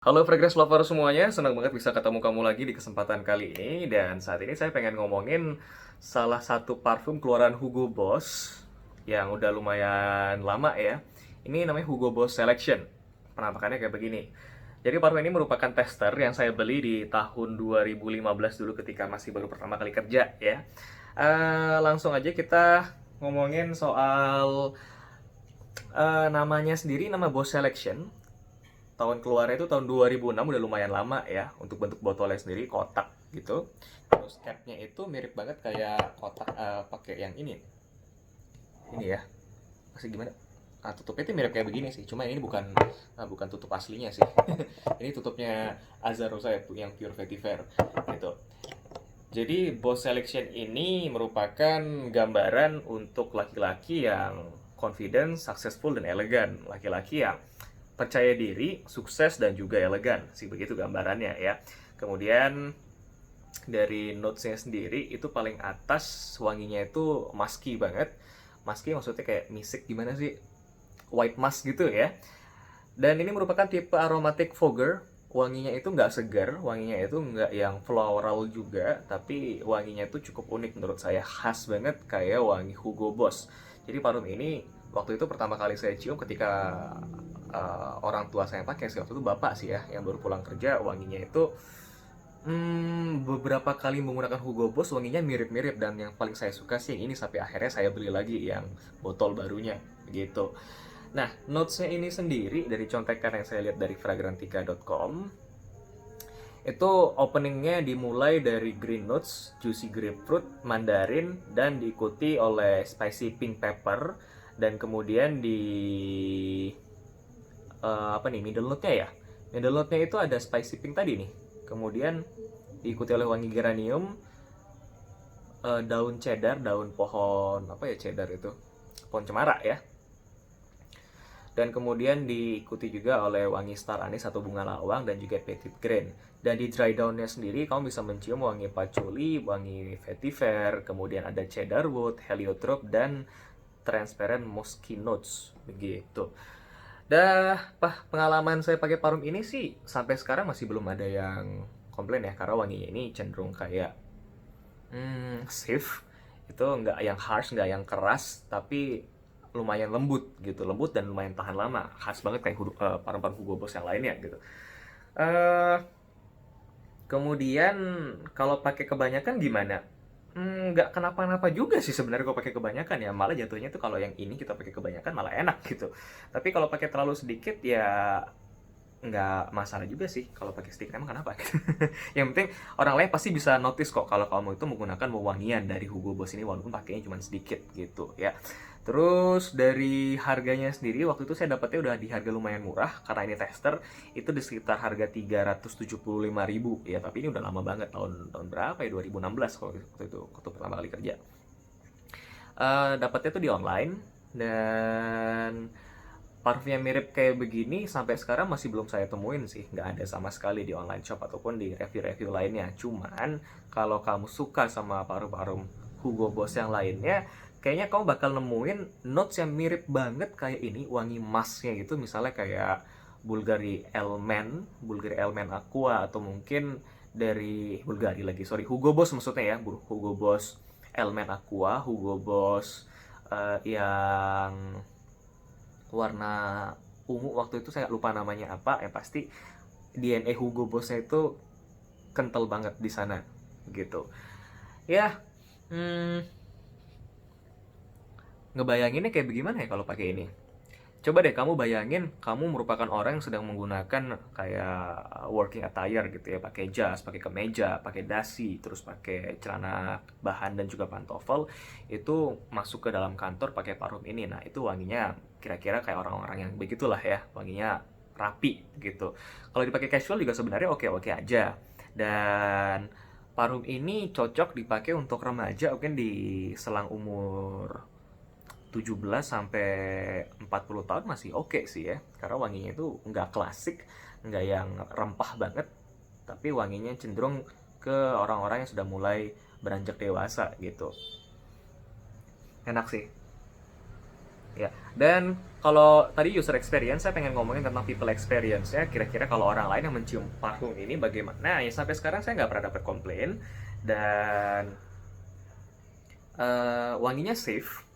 Halo Fragrance Lover semuanya, senang banget bisa ketemu kamu lagi di kesempatan kali ini. Dan saat ini saya pengen ngomongin salah satu parfum keluaran Hugo Boss yang udah lumayan lama ya. Ini namanya Hugo Boss Selection. Penampakannya kayak begini. Jadi parfum ini merupakan tester yang saya beli di tahun 2015 dulu ketika masih baru pertama kali kerja ya. Langsung aja kita ngomongin soal namanya sendiri, nama Boss Selection. Tahun keluarnya itu tahun 2006, udah lumayan lama ya. Untuk bentuk botolnya sendiri kotak gitu. Terus capnya itu mirip banget kayak kotak pakai yang ini. Ini ya. Masih gimana? Tutupnya itu mirip kayak begini sih. Cuma ini bukan tutup aslinya sih. Ini tutupnya Azarosa yang pure vetiver gitu. Jadi Boss Selection ini merupakan gambaran untuk laki-laki yang confident, successful, dan elegan. Laki-laki yang percaya diri, sukses, dan juga elegan. Sih begitu gambarannya ya. Kemudian dari notesnya sendiri itu paling atas wanginya itu musky banget. Musky maksudnya kayak misik gimana sih? White musk gitu ya. Dan ini merupakan tipe aromatic fogger. Wanginya itu nggak segar, wanginya itu nggak yang floral juga, tapi wanginya itu cukup unik menurut saya, khas banget kayak wangi Hugo Boss. Jadi parfum ini waktu itu pertama kali saya cium ketika orang tua saya pakai sih, waktu itu bapak sih ya, yang baru pulang kerja. Wanginya itu beberapa kali menggunakan Hugo Boss wanginya mirip-mirip, dan yang paling saya suka sih yang ini, sampai akhirnya saya beli lagi yang botol barunya gitu. Nah, notesnya ini sendiri dari contekan yang saya lihat dari fragrantica.com, itu openingnya dimulai dari green notes, juicy grapefruit, mandarin, dan diikuti oleh spicy pink pepper, dan kemudian di apa nih, middle note-nya ya. Middle note-nya itu ada spicy pink tadi nih. Kemudian diikuti oleh wangi geranium, daun cedar, daun pohon apa ya cedar itu? Pohon cemara ya. Dan kemudian diikuti juga oleh wangi star anise atau bunga lawang, dan juga petit grain. Dan di dry down-nya sendiri kamu bisa mencium wangi patchouli, wangi vetiver, kemudian ada cedarwood, heliotrope, dan transparent musky notes begitu. Pengalaman saya pakai parfum ini sih sampai sekarang masih belum ada yang komplain ya, karena wanginya ini cenderung kayak safe. Itu nggak yang harsh, nggak yang keras, tapi lumayan lembut gitu, lembut dan lumayan tahan lama, khas banget kayak parfum-parfum Hugo Boss yang lainnya gitu. eh Kemudian kalau pakai kebanyakan gimana? Nggak kenapa-napa juga sih sebenarnya kalau pakai kebanyakan ya, malah jatuhnya tuh kalau yang ini kita pakai kebanyakan malah enak gitu. Tapi kalau pakai terlalu sedikit ya nggak masalah juga sih kalau pakai stick, emang kenapa? Yang penting orang lain pasti bisa notice kok kalau kamu itu menggunakan wewangian dari Hugo Boss ini walaupun pakainya cuma sedikit gitu ya. Terus dari harganya sendiri, waktu itu saya dapetnya udah di harga lumayan murah karena ini tester, itu di sekitar harga 375.000 ya. Tapi ini udah lama banget, tahun berapa ya, 2016 kalau waktu pertama kali kerja. Dapatnya tuh di online, dan parfum yang mirip kayak begini sampai sekarang masih belum saya temuin sih, nggak ada sama sekali di online shop ataupun di review-review lainnya. Cuman kalau kamu suka sama parum-parum Hugo Boss yang lainnya, kayaknya kamu bakal nemuin notes yang mirip banget kayak ini, wangi masknya gitu, misalnya kayak Bulgari Elmen Aqua, atau mungkin dari Bulgari lagi, sorry, Hugo Boss maksudnya ya, Hugo Boss Elmen Aqua, Hugo Boss yang warna ungu, waktu itu saya lupa namanya apa ya, pasti DNA Hugo Bossnya itu kental banget di sana gitu ya. hmm, Ngebayanginnya kayak bagaimana ya kalau pakai ini. Coba deh kamu bayangin, kamu merupakan orang yang sedang menggunakan kayak working attire gitu ya, pakai jas, pakai kemeja, pakai dasi, terus pakai celana bahan dan juga pantofel, itu masuk ke dalam kantor pakai parfum ini. Nah, itu wanginya kira-kira kayak orang-orang yang begitulah ya, wanginya rapi gitu. Kalau dipakai casual juga sebenarnya oke-oke aja. Dan parfum ini cocok dipakai untuk remaja, mungkin di selang umur 17 sampai 40 tahun masih oke sih ya. Karena wanginya itu nggak klasik, nggak yang rempah banget, tapi wanginya cenderung ke orang-orang yang sudah mulai beranjak dewasa gitu. Enak sih. Ya, Dan kalau tadi user experience, saya pengen ngomongin tentang people experience ya. Kira-kira kalau orang lain yang mencium parfum ini bagaimana? Ya sampai sekarang saya nggak pernah dapat komplain. Dan wanginya safe,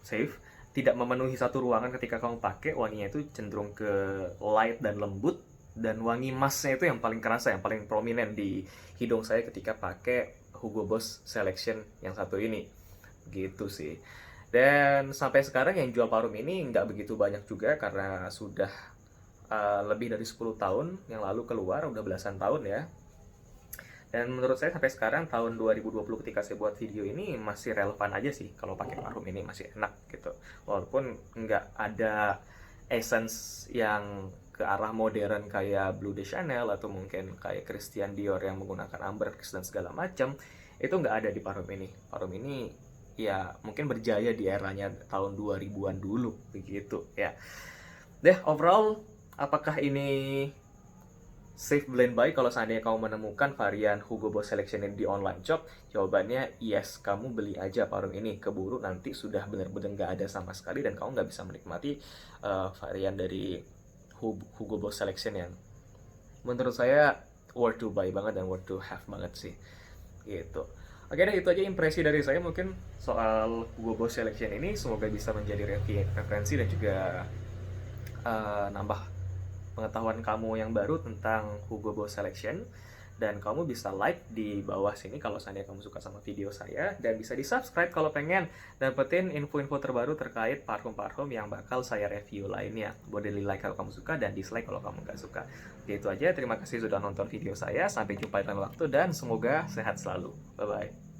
tidak memenuhi satu ruangan ketika kamu pakai. Wanginya itu cenderung ke light dan lembut, dan wangi masknya itu yang paling kerasa, yang paling prominent di hidung saya ketika pakai Hugo Boss Selection yang satu ini, gitu sih. Dan sampai sekarang yang jual parfum ini nggak begitu banyak juga, karena sudah lebih dari 10 tahun yang lalu keluar, udah belasan tahun ya. Dan menurut saya sampai sekarang tahun 2020 ketika saya buat video ini masih relevan aja sih, kalau pakai parfum ini masih enak gitu. Walaupun nggak ada essence yang ke arah modern kayak Bleu de Chanel atau mungkin kayak Christian Dior yang menggunakan ambergris dan segala macam, itu nggak ada di parfum ini. Parfum ini ya mungkin berjaya di eranya tahun 2000-an dulu begitu ya. Deh, overall apakah ini safe blend buy kalau seandainya kamu menemukan varian Hugo Boss Selection ini di online shop? Jawabannya yes, kamu beli aja parfum ini, keburu nanti sudah benar-benar nggak ada sama sekali dan kamu nggak bisa menikmati varian dari Hugo Boss Selection yang menurut saya worth to buy banget dan worth to have banget sih gitu. Oke deh, itu aja impresi dari saya mungkin soal Hugo Boss Selection ini. Semoga bisa menjadi referensi dan juga nambah pengetahuan kamu yang baru tentang Hugo Boss Selection. Dan kamu bisa like di bawah sini kalau seandainya kamu suka sama video saya, dan bisa di subscribe kalau pengen dapetin info-info terbaru terkait parfum-parfum yang bakal saya review lainnya. Boleh di like kalau kamu suka dan dislike kalau kamu nggak suka. Gitu aja, terima kasih sudah nonton video saya, sampai jumpa di lain waktu dan semoga sehat selalu. Bye bye.